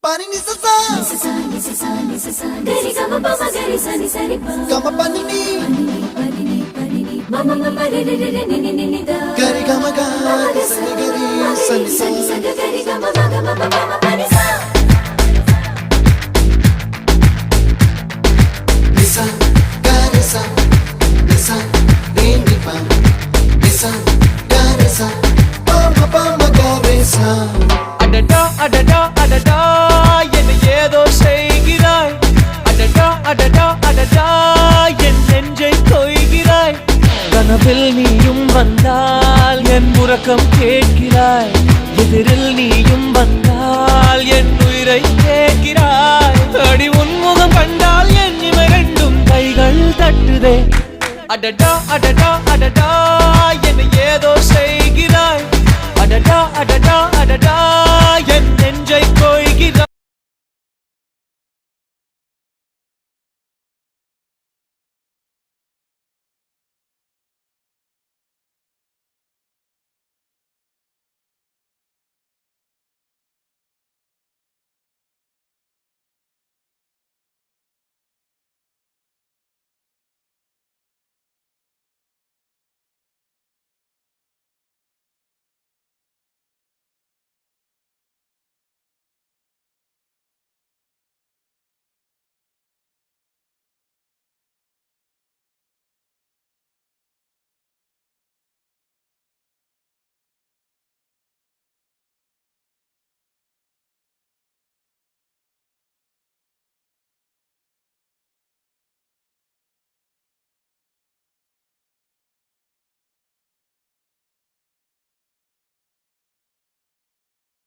Pani ni sa sa gari gama pa ma gari sa ni sa ri pa gama pani ni mama mama re re re ni ni ni da gari gama ga sa ni gari sa ni sa gari gama ma gama mama pani sa nisa gari sa nisa re ni pa nisa gari sa pa ma gari sa அடடா அடடா அடடா என்ன ஏதோ செய்கிறாய் அடடா அடடா அடடா என் நெஞ்சை கொய்கிறாய் கனவில் நீயும் வந்தால் என் உறக்கம் கேட்கிறாய் எதிரில் நீயும் வந்தால் என் உயிரை கேட்கிறாய் அடி உன்முகம் கண்டால் என் இமை ரெண்டும் கைகள் தட்டுதே அடடா அடடா அடடா என்ன ஏதோ செய்கிறாய் அடடா அடடா அடடா என் நெஞ்சை கொய்கிறாய்